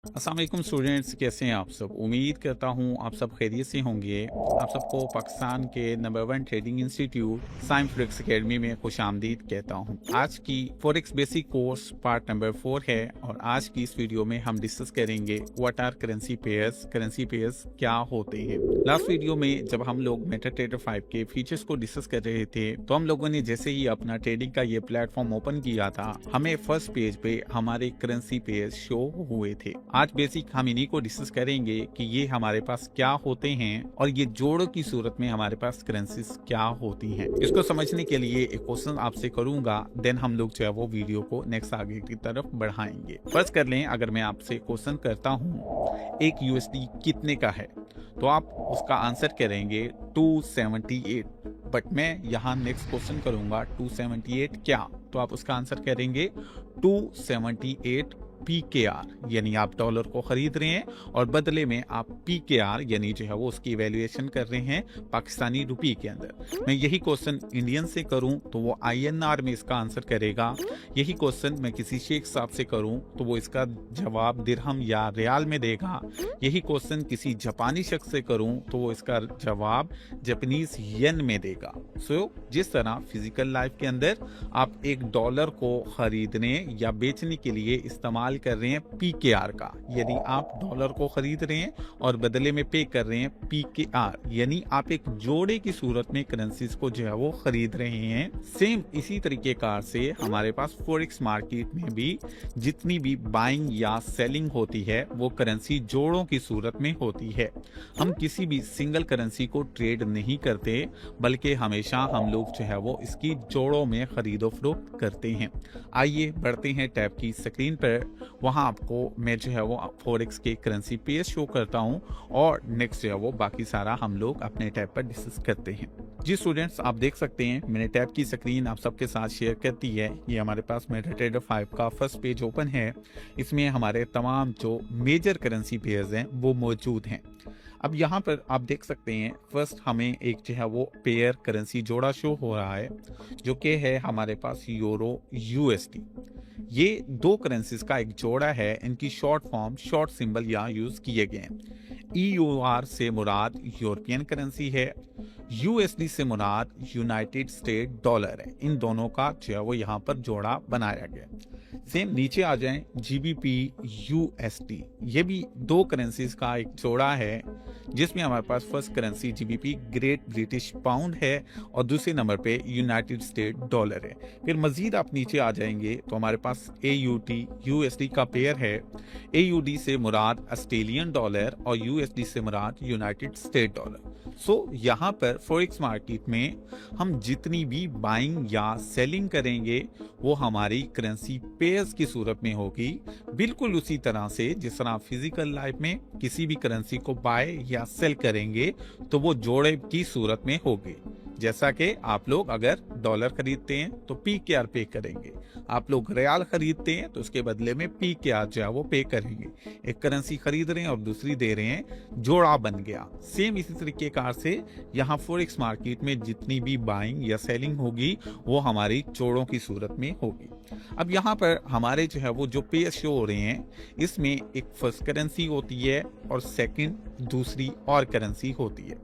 अस्सलाम वालेकुम स्टूडेंट्स, कैसे हैं आप सब। उम्मीद करता हूँ आप सब खैरियत से होंगे। आप सबको पाकिस्तान के number 1 trading institute Saim forex academy में खुश आमदीद कहता हूँ। आज की forex basic course part number 4 है और आज की इस वीडियो में हम डिस्कस करेंगे व्हाट आर करेंसी पेयर्स क्या होते हैं। लास्ट वीडियो में जब हम लोग मेटाट्रेडर 5 के फीचर्स को डिस्कस कर रहे थे तो हम लोगों ने जैसे ही अपना ट्रेडिंग का ये प्लेटफॉर्म ओपन किया था, हमें फर्स्ट पेज पे हमारे करेंसी पेयर्स शो हुए थे। आज बेसिक हम इन्हीं को डिस्कस करेंगे कि ये हमारे पास क्या होते हैं और ये जोड़ों की सूरत में हमारे पास करेंसीज क्या होती हैं। इसको समझने के लिए एक क्वेश्चन आपसे करूंगा, देन हम लोग जो है वो वीडियो को नेक्स्ट आगे की तरफ बढ़ाएंगे। फर्स्ट कर लें, अगर मैं आपसे क्वेश्चन करता हूँ एक यूएसडी कितने का है, तो आप उसका आंसर करेंगे 278। बट मैं यहाँ नेक्स्ट क्वेश्चन करूंगा 278 क्या, तो आप उसका आंसर करेंगे 278 PKR, यानी आप डॉलर को खरीद रहे हैं और बदले में आप PKR यानी जो है वो उसकी वैल्यूएशन कर रहे हैं पाकिस्तानी रुपये के अंदर। मैं यही क्वेश्चन इंडियन से करूं तो वो INR में इसका आंसर करेगा। यही क्वेश्चन मैं किसी शेख साहब से करूं तो वो इसका जवाब दिरहम या रियाल में देगा। यही क्वेश्चन किसी जापानी शख्स से करूं तो वो इसका जवाब जापानीज येन में देगा। सो जिस तरह फिजिकल लाइफ के अंदर आप एक डॉलर को खरीदने या बेचने के लिए इस्तेमाल कर रहे हैं PKR का, यदि आप डॉलर को खरीद रहे हैं और बदले में पे कर रहे हैं PKR, यानी आप एक जोड़े की सूरत में करेंसीज को जो है वो खरीद रहे हैं। सेम इसी तरीके कार से हमारे पास फॉरेक्स मार्केट में भी जितनी भी बाइंग या सेलिंग होती है वो करेंसी जोड़ों की सूरत में होती है। हम किसी भी सिंगल करेंसी को ट्रेड नहीं करते, बल्कि हमेशा हम लोग जो है वो इसकी जोड़ों में खरीदो फरोख्त करते हैं। आइए बढ़ते हैं टैब की स्क्रीन पर, वहां आपको मैं जो है वो फॉरेक्स के करेंसी पेयर शो करता हूं और नेक्स्ट जो है वो बाकी सारा हम लोग अपने टैब पर डिस्कस करते हैं। जी स्टूडेंट्स, आप देख सकते हैं मैंने टैब की स्क्रीन आप सबके साथ शेयर कर दी है। ये हमारे पास मेटाट्रेडर 5 का फर्स्ट पेज ओपन है। इसमें हमारे तमाम जो मेजर करेंसी पेयर्स हैं वो मौजूद हैं। अब यहाँ पर आप देख सकते हैं फर्स्ट हमें एक जो है वो पेयर करेंसी जोड़ा शो हो रहा है, जो कि है हमारे पास यूरो USD। ये दो करेंसीज का एक जोड़ा है। इनकी शॉर्ट फॉर्म शॉर्ट सिंबल यहाँ यूज किए गए हैं। EUR से मुराद यूरोपियन करेंसी है, USD से मुराद यूनाइटेड स्टेट डॉलर है। इन दोनों का जो है वो यहाँ पर जोड़ा बनाया गया। सेम नीचे आ जाएं GBP USD, ये भी दो करेंसीज का एक जोड़ा है, जिसमें हमारे पास first currency GBP great British pound है और दूसरे नंबर पे यूनाइटेड स्टेट डॉलर है। फिर मजीद आप नीचे आ जाएंगे तो हमारे पास AUD USD का पेयर है। AUD से मुराद ऑस्ट्रेलियन डॉलर और USD से मुराद यूनाइटेड स्टेट डॉलर। सो यहाँ पर फॉरेक्स मार्केट में हम जितनी भी बाइंग या सेलिंग करेंगे वो हमारी करेंसी पेयर्स की सूरत में होगी, बिल्कुल उसी तरह से जिस तरह फिजिकल लाइफ में किसी भी करेंसी को बाय या सेल करेंगे तो वो जोड़े की सूरत में होगी। जैसा कि आप लोग अगर डॉलर खरीदते हैं तो PKR पे करेंगे, आप लोग रियाल खरीदते हैं तो उसके बदले में PKR जो है वो पे करेंगे। एक करेंसी खरीद रहे हैं और दूसरी दे रहे हैं, जोड़ा बन गया। सेम इसी तरीके कार से यहाँ फॉरेक्स मार्केट में जितनी भी बाइंग या सेलिंग होगी वो हमारी जोड़ों की सूरत में होगी। अब यहाँ पर हमारे जो है वो जो पेयर शो हो रहे हैं, इसमें एक फर्स्ट करेंसी होती है और सेकंड दूसरी और करेंसी होती है।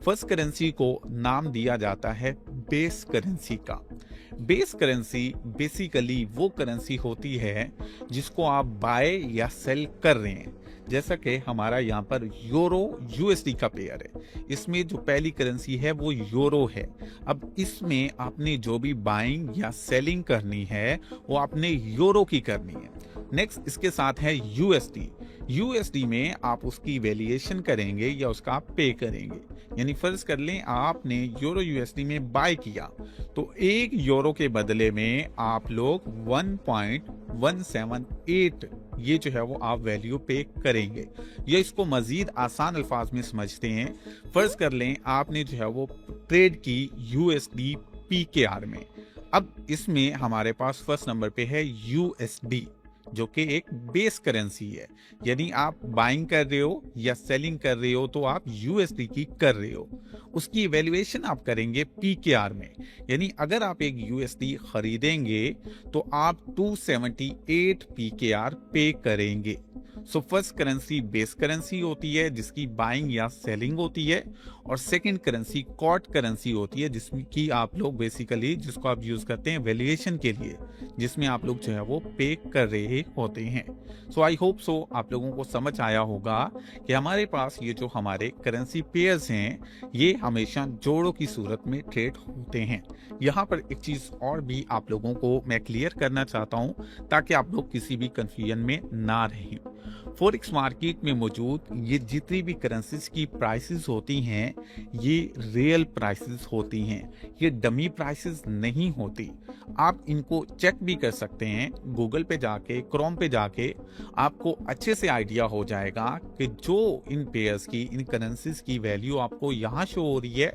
फर्स्ट करेंसी को नाम दिया जाता है बेस करेंसी का। बेस करेंसी बेसिकली वो करेंसी होती है जिसको आप बाय या सेल कर रहे हैं। जैसा कि हमारा यहाँ पर यूरो USD का पेयर है, इसमें जो पहली करेंसी है वो यूरो है। अब इसमें आपने जो भी बाइंग या सेलिंग करनी है वो आपने यूरो की करनी है। नेक्स्ट इसके साथ है USD में आप उसकी वैल्यूएशन करेंगे या उसका आप पे करेंगे। यानी फर्ज कर लें आपने यूरो USD में बाय किया तो एक यूरो के बदले में आप लोग 1.178 ये जो है वो आप वैल्यू पे करेंगे। या इसको मजीद आसान अल्फाज में समझते हैं, फर्ज कर लें आपने जो है वो ट्रेड की USD PKR में। अब इसमें हमारे पास फर्स्ट नंबर पे है USD जो कि एक बेस करेंसी है। यानी आप बाइंग कर रहे हो या सेलिंग कर रहे हो तो आप यूएसडी की कर रहे हो। उसकी इवैल्यूएशन आप करेंगे पीकेआर में। यानी अगर आप एक यूएसडी खरीदेंगे तो आप 278 पीकेआर पे करेंगे। So first currency base currency होती है जिसकी बाइंग या सेलिंग होती है, और सेकंड करेंसी कॉट करेंसी होती है जिसमें कि आप लोग बेसिकली जिसको आप यूज करते हैं वैल्यूएशन के लिए, जिसमें आप लोग जो है वो पे कर रहे होते हैं। सो आई होप सो आप लोगों को समझ आया होगा कि हमारे पास ये जो हमारे करेंसी पेयर्स हैं ये हमेशा जोड़ों की सूरत में ट्रेड होते हैं। यहाँ पर एक चीज और भी आप लोगों को मैं क्लियर करना चाहता हूँ ताकि आप लोग किसी भी कंफ्यूजन में ना रहें। फॉरेक्स मार्केट में मौजूद ये जितनी भी करेंसीज की प्राइसेस होती हैं ये रियल प्राइसेस होती हैं, ये डमी प्राइसेस नहीं होती। आप इनको चेक भी कर सकते हैं गूगल पे जाके, क्रोम पे जाके, आपको अच्छे से आइडिया हो जाएगा कि जो इन पेयर्स की, इन करेंसीज की वैल्यू आपको यहाँ शो हो रही है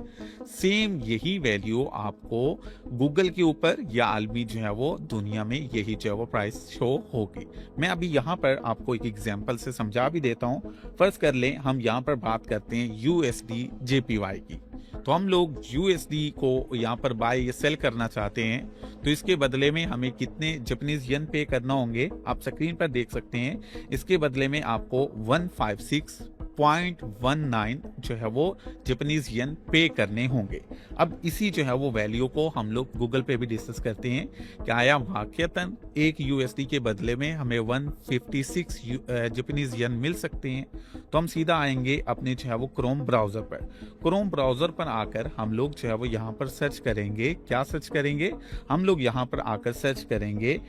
सेम यही वैल्यू आपको गूगल के ऊपर या आलमी जो है वो दुनिया में यही जो है वो प्राइस शो होगी। मैं अभी यहाँ पर आपको एक एग्जांपल से समझा भी देता हूँ। फर्ज कर लें हम यहाँ पर बात करते हैं यूएसडी जेपीवाई की, तो हम लोग यूएसडी को यहाँ पर बाय या सेल करना चाहते हैं, तो इसके बदले में हमें कितने जापानीज येन पे करना होंगे आप स्क्रीन पर देख सकते हैं। इसके बदले में आपको 156.19 जो है वो जापानीज येन पे करने होंगे। अब इसी जो है वो वैल्यू को हम लोग गूगल पे भी डिस्कस करते हैं कि आया वाकईतन एक यूएसडी के बदले में हमें 156 जापानीज येन मिल सकते हैं। तो हम सीधा आएंगे अपने जो है वो क्रोम ब्राउजर पर। क्रोम ब्राउजर पर आकर हम लोग जो है वो यहाँ पर सर्च करेंगे। क्या सर्च करेंगे? हम लोग यहाँ पर आकर सर्च करेंगे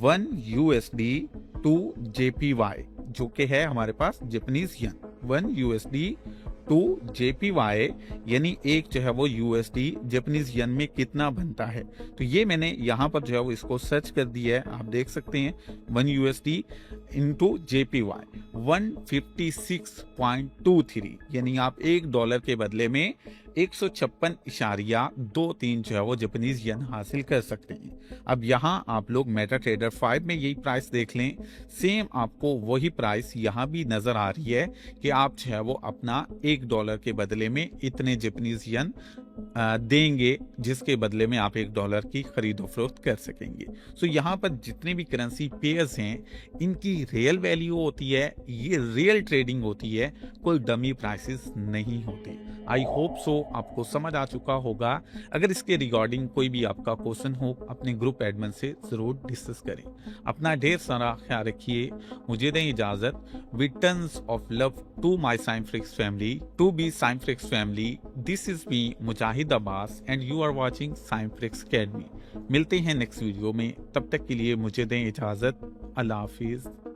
1 USD to JPY जो कि है हमारे पास Japanese yen. 1 USD to JPY यानी एक जो है वो USD जापानीज येन में कितना बनता है। तो ये मैंने यहाँ पर जो है वो इसको सर्च कर दिया है, आप देख सकते हैं 1 USD into JPY 156.23 यानी आप $1 के बदले में 156.23 जो है वो जापानीज येन हासिल कर सकते हैं। अब यहाँ आप लोग मेटा ट्रेडर 5 में यही प्राइस देख लें, सेम आपको वही प्राइस यहाँ भी नजर आ रही है कि आप जो है वो अपना $1 के बदले में इतने जापानीज येन देंगे जिसके बदले में आप $1 की खरीदो फरोख्त कर सकेंगे। सो यहाँ पर जितने भी करेंसी पेयर्स हैं इनकी रियल वैल्यू होती है, ये रियल ट्रेडिंग होती है, कोई डमी प्राइसेस नहीं होती। आई होप सो आपको समझ आ चुका होगा। अगर इसके रिगार्डिंग कोई भी आपका क्वेश्चन हो अपने ग्रुप एडमिन से जरूर डिस्कस करें। अपना ढेर सारा ख्याल रखिए, मुझे दें इजाजत। With tons of love to my Scinfrix family, to be Scinfrix family, this is me Mujahid Abbas and you are watching Scinfrix academy. मिलते हैं नेक्स्ट वीडियो में, तब तक के लिए मुझे दें इजाजत। अल्लाह हाफिज।